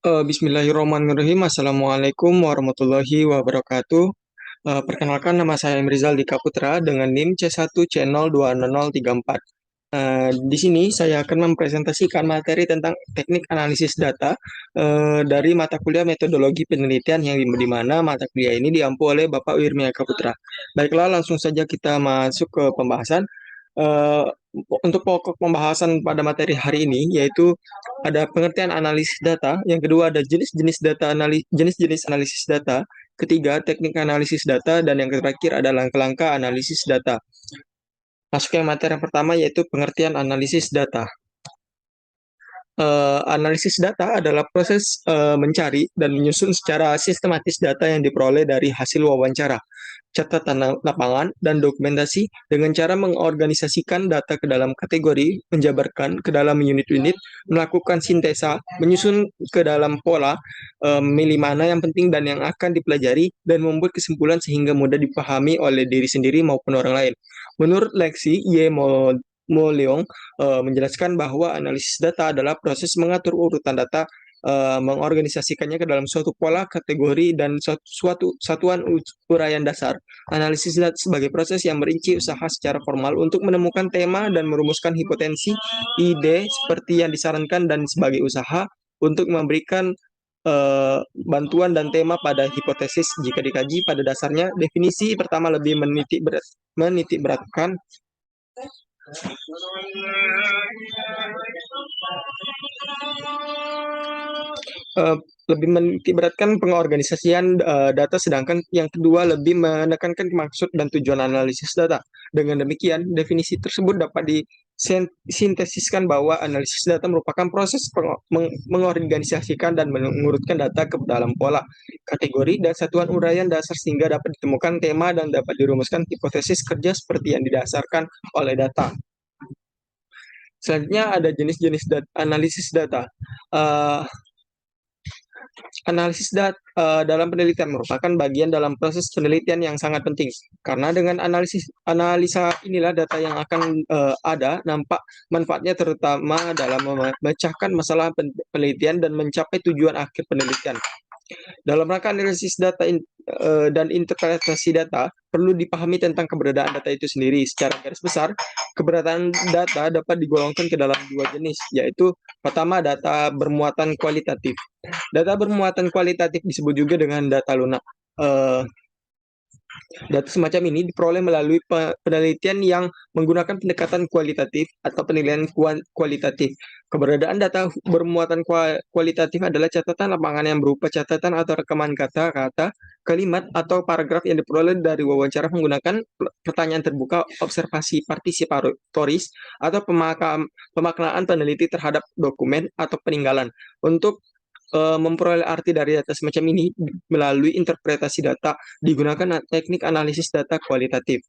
Bismillahirrahmanirrahim. Assalamualaikum warahmatullahi wabarakatuh. Perkenalkan, nama saya Emrizal Dika Putra dengan NIM C1C020034. Di sini saya akan mempresentasikan materi tentang teknik analisis data dari mata kuliah metodologi penelitian yang di mana mata kuliah ini diampu oleh Bapak Wirmiaka Putra. Baiklah, langsung saja kita masuk ke pembahasan. Eh, untuk pokok pembahasan pada materi hari ini yaitu ada pengertian analisis data, yang kedua ada jenis-jenis analisis data, ketiga teknik analisis data, dan yang terakhir adalah langkah-langkah analisis data. Masuk ke materi yang pertama yaitu pengertian analisis data. Analisis data adalah proses mencari dan menyusun secara sistematis data yang diperoleh dari hasil wawancara, catatan lapangan, dan dokumentasi dengan cara mengorganisasikan data ke dalam kategori, menjabarkan ke dalam unit-unit, melakukan sintesa, menyusun ke dalam pola, memilih mana yang penting dan yang akan dipelajari, dan membuat kesimpulan sehingga mudah dipahami oleh diri sendiri maupun orang lain. Menurut Lexi Y. Moleong, menjelaskan bahwa analisis data adalah proses mengatur urutan data, mengorganisasikannya ke dalam suatu pola, kategori, dan suatu satuan uraian dasar. Analisis data sebagai proses yang merinci usaha secara formal untuk menemukan tema dan merumuskan hipotensi, ide seperti yang disarankan, dan sebagai usaha untuk memberikan bantuan dan tema pada hipotesis jika dikaji. Pada dasarnya, definisi pertama lebih menitik beratkan eh, lebih menitikberatkan pengorganisasian data, sedangkan yang kedua lebih menekankan maksud dan tujuan analisis data. Dengan demikian, definisi tersebut dapat disintesiskan bahwa analisis data merupakan proses mengorganisasikan dan mengurutkan data ke dalam pola, kategori, dan satuan uraian dasar sehingga dapat ditemukan tema dan dapat dirumuskan hipotesis kerja seperti yang didasarkan oleh data. Selanjutnya ada jenis-jenis analisis data. Uh, Analisis data dalam penelitian merupakan bagian dalam proses penelitian yang sangat penting, karena dengan analisa inilah data yang akan ada nampak manfaatnya, terutama dalam memecahkan masalah penelitian dan mencapai tujuan akhir penelitian. Dalam rangka analisis data dan interpretasi data, perlu dipahami tentang keberadaan data itu sendiri. Secara garis besar, keberadaan data dapat digolongkan ke dalam dua jenis, yaitu pertama, data bermuatan kualitatif. Data bermuatan kualitatif disebut juga dengan data lunak. Data semacam ini diperoleh melalui penelitian yang menggunakan pendekatan kualitatif atau penilaian kualitatif. Keberadaan data bermuatan kualitatif adalah catatan lapangan yang berupa catatan atau rekaman kata-kata, kalimat, atau paragraf yang diperoleh dari wawancara menggunakan pertanyaan terbuka, observasi partisipatoris, atau pemaknaan peneliti terhadap dokumen atau peninggalan. Untuk memperoleh arti dari data semacam ini melalui interpretasi data, digunakan teknik analisis data kualitatif.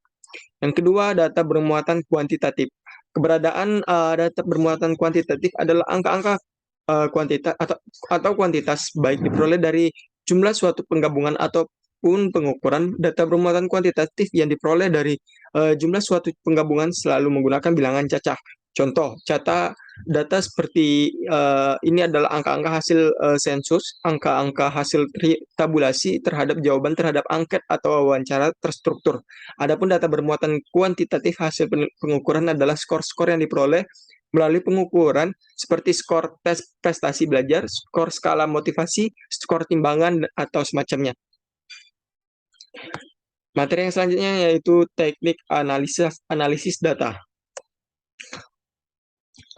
Yang kedua, data bermuatan kuantitatif. Keberadaan data bermuatan kuantitatif adalah angka-angka kuantitas atau kuantitas, baik diperoleh dari jumlah suatu penggabungan ataupun pengukuran. Data bermuatan kuantitatif yang diperoleh dari jumlah suatu penggabungan selalu menggunakan bilangan cacah. Contoh, data seperti ini adalah angka-angka hasil sensus, angka-angka hasil tabulasi terhadap jawaban terhadap angket atau wawancara terstruktur. Adapun data bermuatan kuantitatif hasil pengukuran adalah skor-skor yang diperoleh melalui pengukuran seperti skor tes prestasi belajar, skor skala motivasi, skor timbangan, atau semacamnya. Materi yang selanjutnya yaitu teknik analisis data.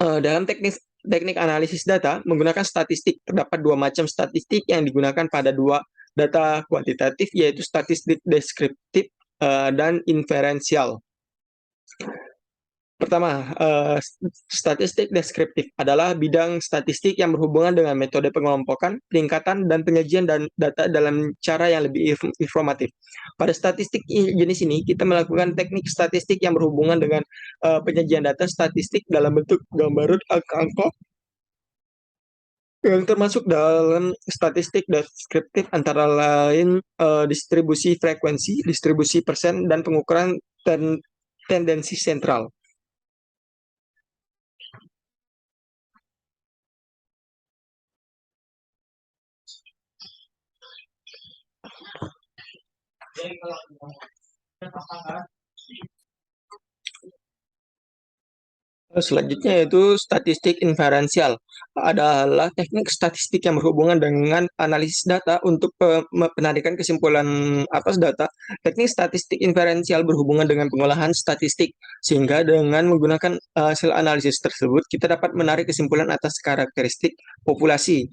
Dalam teknik analisis data menggunakan statistik, terdapat dua macam statistik yang digunakan pada dua data kuantitatif, yaitu statistik deskriptif dan inferensial. Pertama, statistik deskriptif adalah bidang statistik yang berhubungan dengan metode pengelompokan, peningkatan, dan penyajian data dalam cara yang lebih informatif. Pada statistik jenis ini, kita melakukan teknik statistik yang berhubungan dengan penyajian data statistik dalam bentuk gambaran angka-angka yang termasuk dalam statistik deskriptif antara lain distribusi frekuensi, distribusi persen, dan pengukuran tendensi sentral. Selanjutnya yaitu statistik inferensial. Adalah teknik statistik yang berhubungan dengan analisis data untuk penarikan kesimpulan atas data. Teknik statistik inferensial berhubungan dengan pengolahan statistik, sehingga dengan menggunakan hasil analisis tersebut, kita dapat menarik kesimpulan atas karakteristik populasi.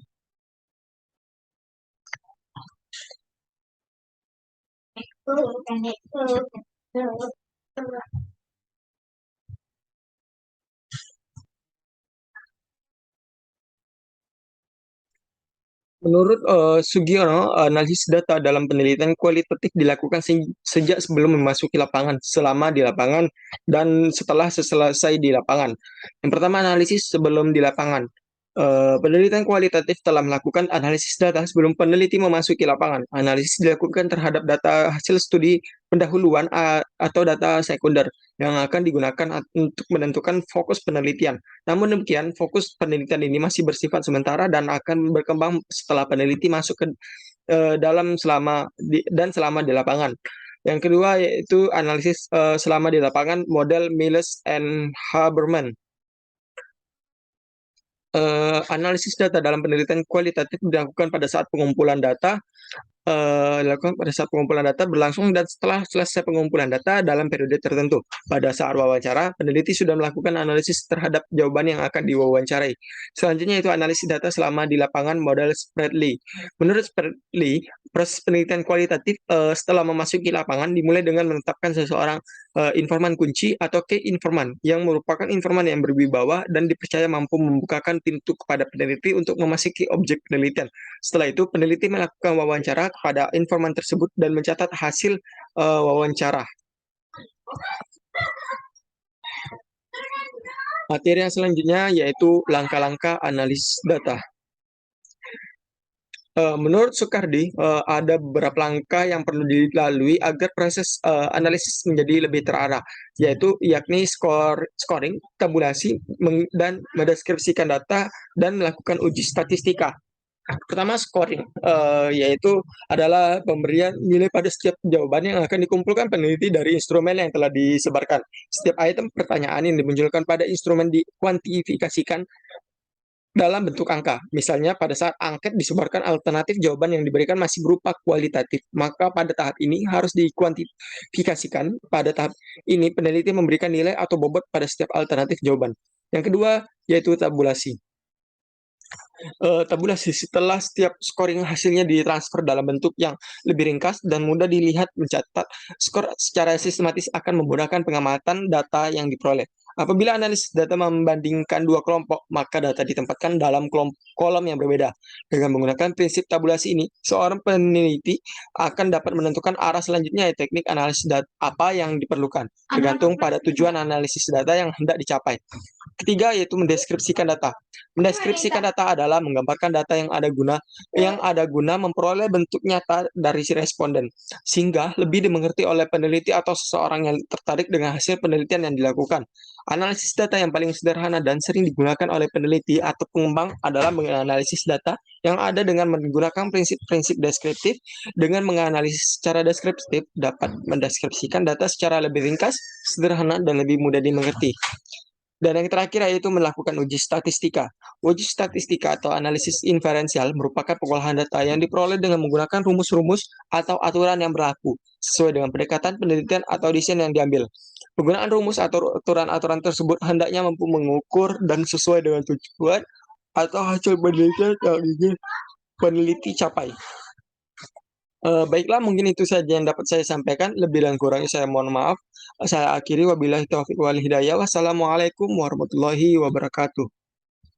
Menurut Sugiono, analisis data dalam penelitian kualitatif dilakukan sejak sebelum memasuki lapangan, selama di lapangan, dan setelah selesai di lapangan. Yang pertama, analisis sebelum di lapangan. Penelitian kualitatif telah melakukan analisis data sebelum peneliti memasuki lapangan. Analisis dilakukan terhadap data hasil studi pendahuluan atau data sekunder yang akan digunakan untuk menentukan fokus penelitian. Namun demikian, fokus penelitian ini masih bersifat sementara dan akan berkembang setelah peneliti masuk ke selama di lapangan. Yang kedua yaitu analisis selama di lapangan, model Miles and Haberman. Analisis data dalam penelitian kualitatif dilakukan pada saat pengumpulan data berlangsung dan setelah selesai pengumpulan data dalam periode tertentu. Pada saat wawancara, peneliti sudah melakukan analisis terhadap jawaban yang akan diwawancarai. Selanjutnya itu analisis data selama di lapangan, model Spradley. Menurut Spradley, proses penelitian kualitatif setelah memasuki lapangan dimulai dengan menetapkan seseorang informan kunci atau key informan yang merupakan informan yang berwibawa dan dipercaya mampu membukakan pintu kepada peneliti untuk memasuki objek penelitian. Setelah itu, peneliti melakukan wawancara kepada informan tersebut dan mencatat hasil wawancara. Materi yang selanjutnya yaitu langkah-langkah analisis data. Menurut Soekardi, ada beberapa langkah yang perlu dilalui agar proses analisis menjadi lebih terarah, yakni scoring, tabulasi, dan mendeskripsikan data, dan melakukan uji statistika. Pertama, scoring, yaitu adalah pemberian nilai pada setiap jawaban yang akan dikumpulkan peneliti dari instrumen yang telah disebarkan. Setiap item pertanyaan yang dimunculkan pada instrumen dikuantifikasikan dalam bentuk angka. Misalnya pada saat angket disebarkan alternatif jawaban yang diberikan masih berupa kualitatif, maka pada tahap ini harus dikuantifikasikan. Pada tahap ini peneliti memberikan nilai atau bobot pada setiap alternatif jawaban. Yang kedua yaitu tabulasi. Tabulasi setelah setiap scoring hasilnya ditransfer dalam bentuk yang lebih ringkas dan mudah dilihat. Mencatat skor secara sistematis akan memudahkan pengamatan data yang diperoleh. Apabila analisis data membandingkan dua kelompok, maka data ditempatkan dalam kolom yang berbeda. Dengan menggunakan prinsip tabulasi ini, seorang peneliti akan dapat menentukan arah selanjutnya teknik analisis data apa yang diperlukan, tergantung pada tujuan analisis data yang hendak dicapai. Ketiga yaitu mendeskripsikan data. Mendeskripsikan data adalah menggambarkan data yang ada guna memperoleh bentuk nyata dari si responden, sehingga lebih dimengerti oleh peneliti atau seseorang yang tertarik dengan hasil penelitian yang dilakukan. Analisis data yang paling sederhana dan sering digunakan oleh peneliti atau pengembang adalah menganalisis data yang ada dengan menggunakan prinsip-prinsip deskriptif. Dengan menganalisis secara deskriptif, dapat mendeskripsikan data secara lebih ringkas, sederhana, dan lebih mudah dimengerti. Dan yang terakhir yaitu melakukan uji statistika. Uji statistika atau analisis inferensial merupakan pengolahan data yang diperoleh dengan menggunakan rumus-rumus atau aturan yang berlaku sesuai dengan pendekatan penelitian atau desain yang diambil. Penggunaan rumus atau aturan-aturan tersebut hendaknya mampu mengukur dan sesuai dengan tujuan atau hasil penelitian yang ingin peneliti capai. Baiklah, mungkin itu saja yang dapat saya sampaikan. Lebih dan kurangnya saya mohon maaf. Saya akhiri, wabillahi taufiq wal hidayah. Wassalamualaikum warahmatullahi wabarakatuh.